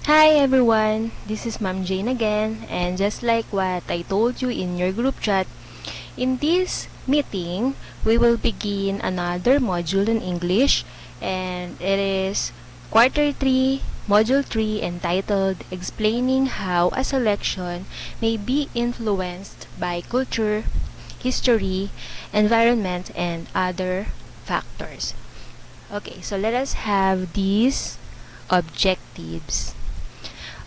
Hi everyone, this is Ma'am Jane again, and just like what I told you in your group chat, in this meeting, we will begin another module in English, and it is Quarter 3, Module 3, entitled Explaining How a Selection May Be Influenced by Culture, History, Environment, and Other Factors. Okay, so let us have these objectives.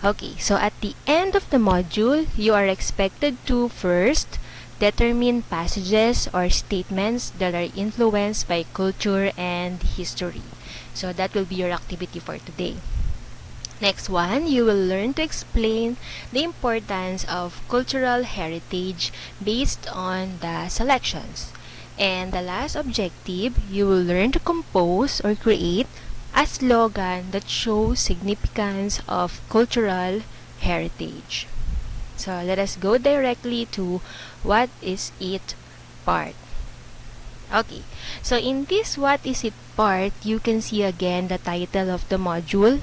Okay, so at the end of the module, you are expected to first determine passages or statements that are influenced by culture and history. So that will be your activity for today. Next one, you will learn to explain the importance of cultural heritage based on the selections. And the last objective, you will learn to compose or create a slogan that shows significance of cultural heritage. So let us go directly to what is it part. Okay, so in this what is it part, you can see again the title of the module.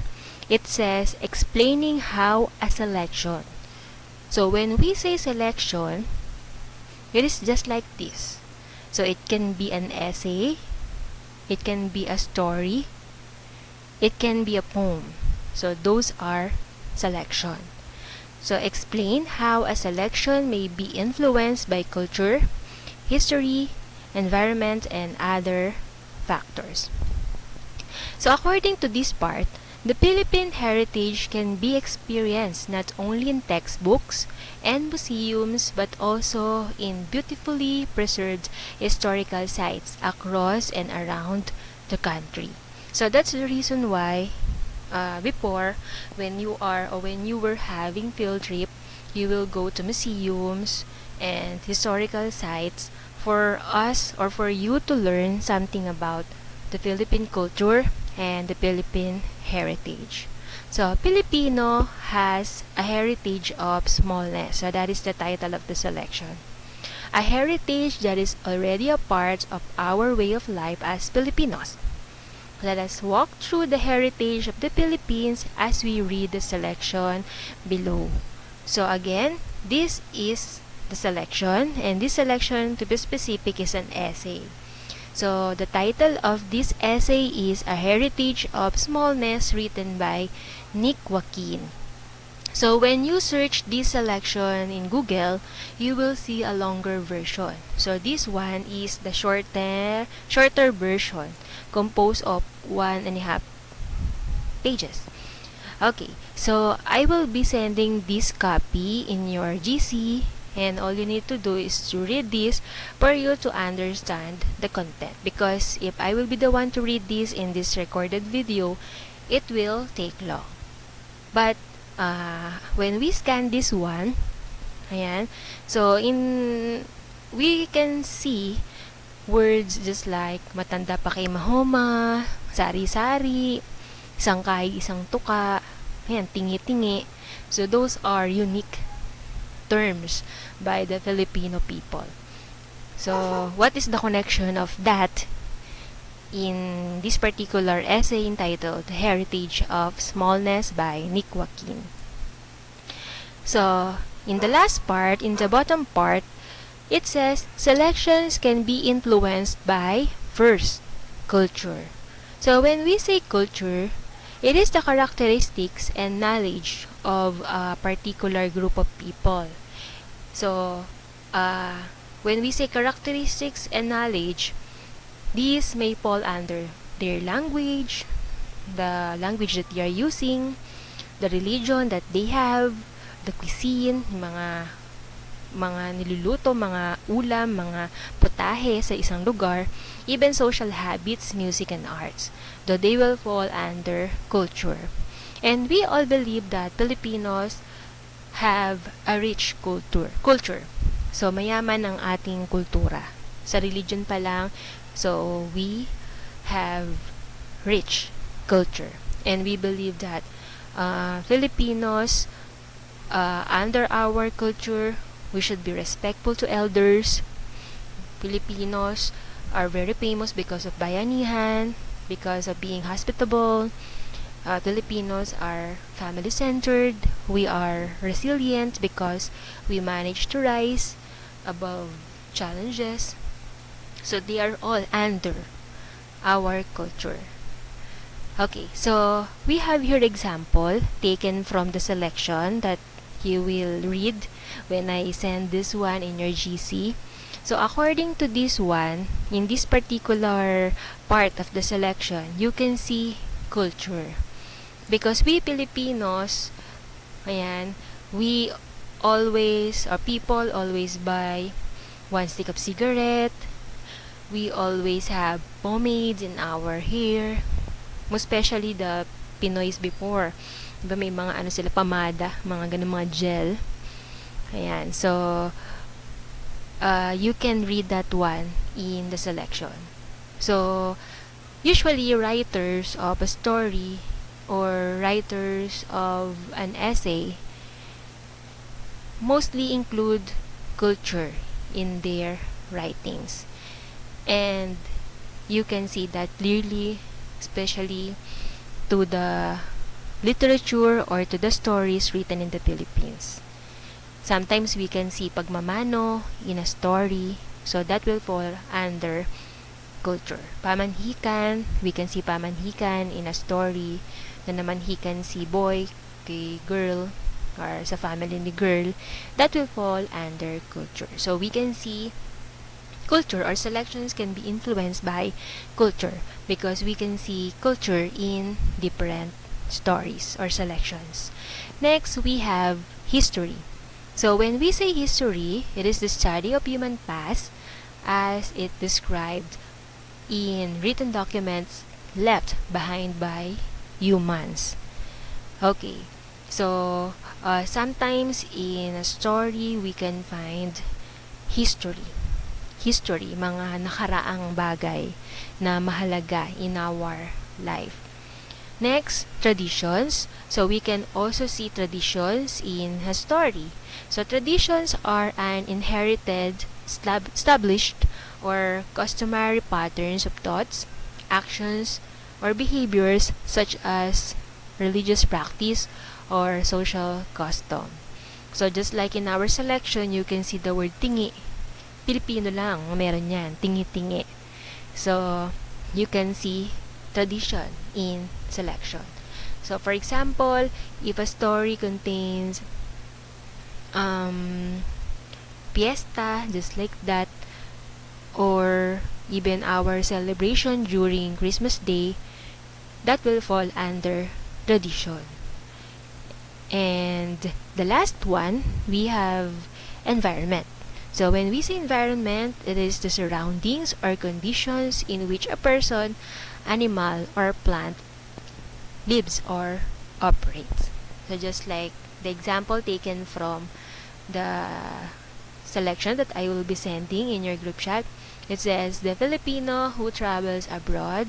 It says explaining how a selection. So when we say selection, it is just like this. So it can be an essay, it can be a story, it can be a poem. So those are selection. So explain how a selection may be influenced by culture, history, environment, and other factors. So according to this part, the Philippine heritage can be experienced not only in textbooks and museums but also in beautifully preserved historical sites across and around the country. So that's the reason why before, when you were having field trip, you will go to museums and historical sites for us or for you to learn something about the Philippine culture and the Philippine heritage. So Filipino has a heritage of smallness. So that is the title of the selection. A heritage that is already a part of our way of life as Filipinos. Let us walk through the heritage of the Philippines as we read the selection below. So again, this is the selection, and this selection, to be specific, is an essay. So the title of this essay is A Heritage of Smallness, written by Nick Joaquin. So when you search this selection in Google, you will see a longer version. So this one is the shorter version, composed of 1.5 pages. Okay, so I will be sending this copy in your GC, and all you need to do is to read this for you to understand the content. Because if I will be the one to read this in this recorded video, it will take long. But when we scan this one, ayan, so we can see words just like matanda pa kay mahoma, sari-sari, isang kahi, isang tuka, ayan, tingi-tingi. So those are unique terms by the Filipino people. So what is the connection of that in this particular essay entitled Heritage of Smallness by Nick Joaquin? So in the last part, in the bottom part, it says selections can be influenced by, first, culture. So when we say culture, it is the characteristics and knowledge of a particular group of people. So when we say characteristics and knowledge, these may fall under their language, the language that they are using, the religion that they have, the cuisine, mga niluluto, mga ulam, mga putahe sa isang lugar, even social habits, music, and arts, though they will fall under culture. And we all believe that Filipinos have a rich culture. So, mayaman ang ating kultura. Sa religion pa lang, so we have rich culture. And we believe that Filipinos, under our culture, we should be respectful to elders. Filipinos are very famous because of bayanihan, because of being hospitable, Filipinos are family-centered. We are resilient because we manage to rise above challenges. So they are all under our culture. Okay, so we have here example taken from the selection that you will read when I send this one in your GC. So according to this one, in this particular part of the selection, you can see culture. Because we Filipinos, ayan, we always, or people always buy one stick of cigarette. We always have pomades in our hair. Most especially the Pinoys before. Diba may mga ano sila, pamada, mga ganun mga gel. Ayan, so you can read that one in the selection. So usually writers of a story or writers of an essay mostly include culture in their writings. And you can see that clearly, especially to the literature or to the stories written in the Philippines. Sometimes we can see pagmamano in a story, so that will fall under culture. Pamanhikan, we can see pamanhikan in a story, na namanhikan si boy kay girl or sa family ni girl, that will fall under culture. So we can see culture or selections can be influenced by culture because we can see culture in different stories or selections. Next, we have history. So when we say history, it is the study of human past as it described in written documents left behind by humans. Okay, so sometimes in a story we can find history, mga nakaraang bagay na mahalaga in our life. Next, traditions. So we can also see traditions in a story. So traditions are an inherited, established, or customary patterns of thoughts, actions, or behaviors such as religious practice or social custom. So just like in our selection, you can see the word tingi. Pilipino lang meron yan, tingi-tingi. So you can see tradition in selection. So for example, if a story contains fiesta, just like that, or even our celebration during Christmas Day, that will fall under tradition. And the last one, we have environment. So when we say environment, it is the surroundings or conditions in which a person, animal, or plant lives or operates. So just like the example taken from the selection that I will be sending in your group chat, it says, the Filipino who travels abroad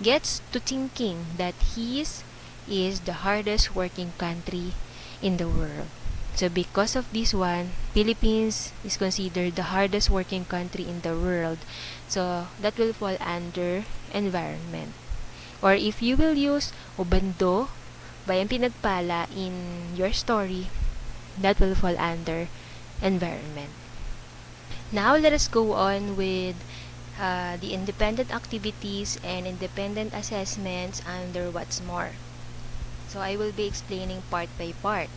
gets to thinking that his is the hardest working country in the world. So because of this one, Philippines is considered the hardest working country in the world. So that will fall under environment. Or if you will use ubando, bayang pinagpala in your story, that will fall under environment. Now let us go on with the independent activities and independent assessments under what's more. So I will be explaining part by part.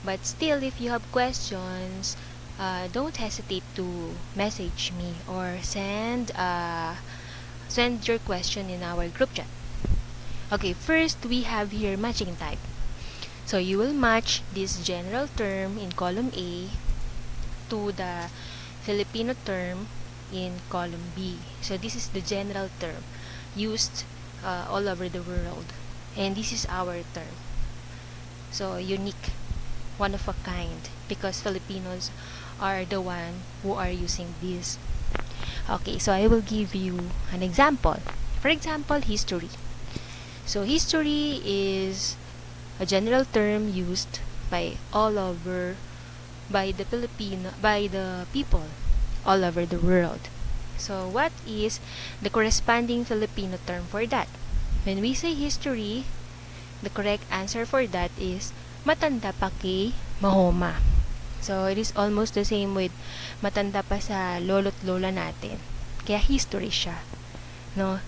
But still, if you have questions, don't hesitate to message me or send your question in our group chat. Okay, first we have here matching type. So you will match this general term in column A to the Filipino term in column B. So this is the general term used all over the world, and this is our term. So unique, one of a kind, because Filipinos are the one who are using this. Okay, so I will give you an example. For example, history. So history is a general term used by the people all over the world. So what is the corresponding Filipino term for that? When we say history, the correct answer for that is matanda pa kay Mahoma. So, it is almost the same with matanda pa sa lolo't lola natin. Kaya history siya. No?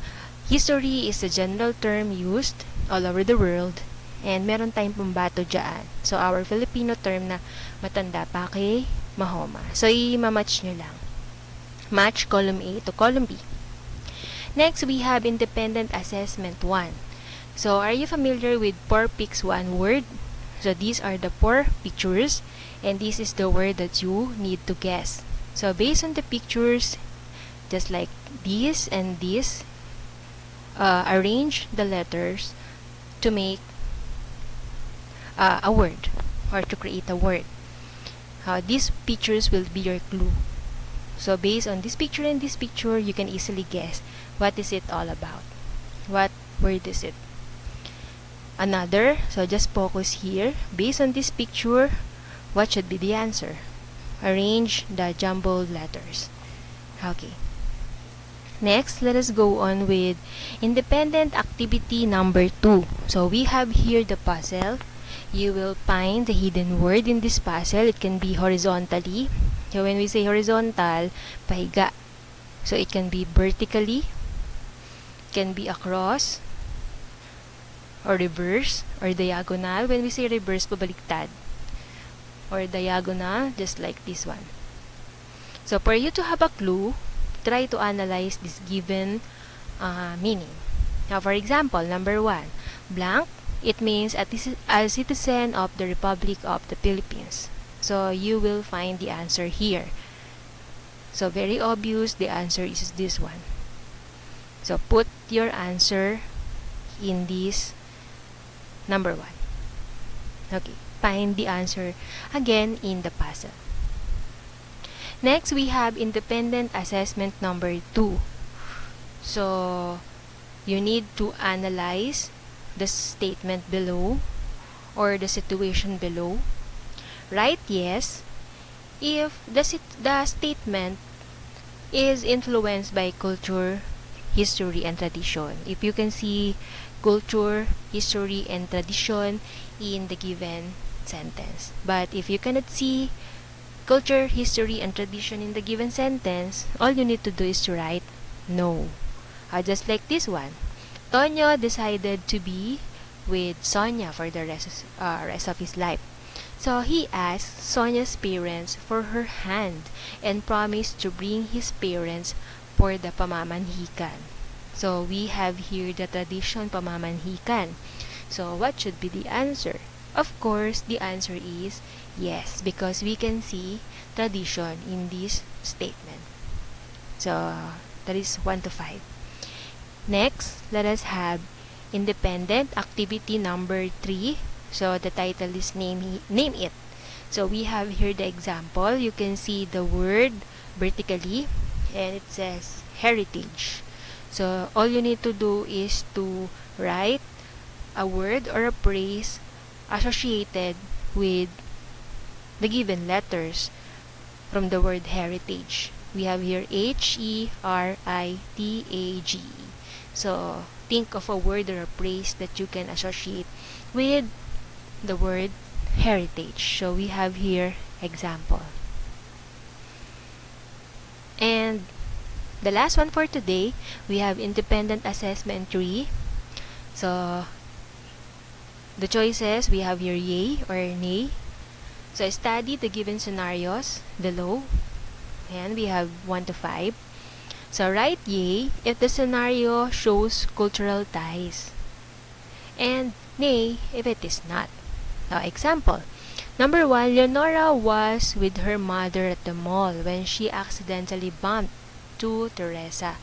History is a general term used all over the world and meron tayong pambato dyan. So, our Filipino term na matanda pa kay Mahoma. So, i-match nyo lang. Match column A to column B. Next, we have independent assessment 1. So, are you familiar with 4 picks 1 word? So, these are the 4 pictures and this is the word that you need to guess. So, based on the pictures, just like this and this, arrange the letters to make a word or to create a word. These pictures will be your clue. So, based on this picture and this picture, you can easily guess what is it all about. What word is it? Another, so just focus here. Based on this picture, what should be the answer? Arrange the jumbled letters. Okay. Next, let us go on with independent activity number 2. So, we have here the puzzle. You will find the hidden word in this puzzle. It can be horizontally. So, when we say horizontal, pahiga. So, it can be vertically, it can be across, or reverse, or diagonal. When we say reverse, pabaliktad. Or diagonal, just like this one. So, for you to have a clue, try to analyze this given meaning. Now, for example, number 1, blank, it means a citizen of the Republic of the Philippines. So, you will find the answer here. So, very obvious, the answer is this one. So, put your answer in this number 1. Okay, find the answer again in the puzzle. Next, we have independent assessment number 2. So, you need to analyze the statement below or the situation below. Write yes if the statement is influenced by culture, history, and tradition. If you can see culture, history, and tradition in the given sentence. But if you cannot see culture, history, and tradition in the given sentence, all you need to do is to write no. Just like this one. Tonyo decided to be with Sonia for the rest of his life. So he asked Sonia's parents for her hand and promised to bring his parents for the pamamanhikan. So we have here the tradition pamamanhikan. So what should be the answer? Of course, the answer is yes, because we can see tradition in this statement. So that is 1 to 5. Next, let us have independent activity number 3. So the title is name it. So we have here the example. You can see the word vertically and it says heritage. So all you need to do is to write a word or a phrase associated with the given letters from the word heritage. We have here Heritage. So think of a word or a phrase that you can associate with the word heritage. So we have here example. And the last one for today, we have independent assessment 3. So the choices, we have here yay or nay. So study the given scenarios below. And we have 1 to 5. So write yay if the scenario shows cultural ties. And nay if it is not. Now, example. Number 1, Leonora was with her mother at the mall when she accidentally bumped to Teresa,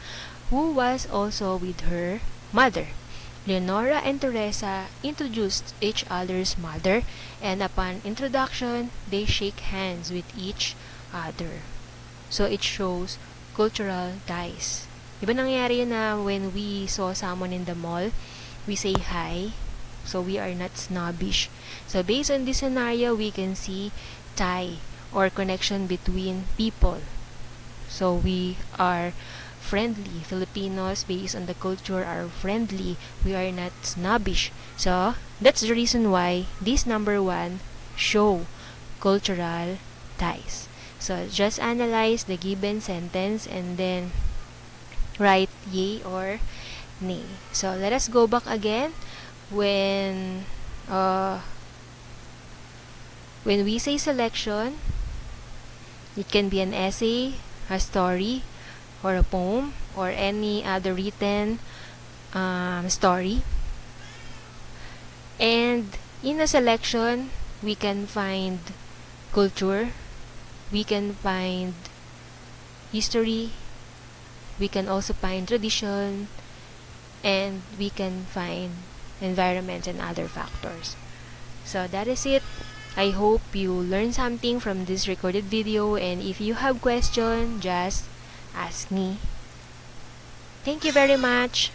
who was also with her mother. Leonora and Teresa introduced each other's mother, and upon introduction, they shake hands with each other. So, it shows cultural ties. Diba nangyari yun na when we saw someone in the mall, we say hi, so we are not snobbish. So, based on this scenario, we can see tie or connection between people. So, we are Filipinos based on the culture are friendly. We are not snobbish. So, That's the reason why this number 1 show cultural ties. So just analyze the given sentence and then write yay or nay. So let us go back again. When we say selection, it can be an essay, a story, or a poem, or any other written story. And in a selection, we can find culture, we can find history, we can also find tradition, and we can find environment and other factors. So that is it. I hope you learned something from this recorded video, and if you have question, just ask me. Thank you very much.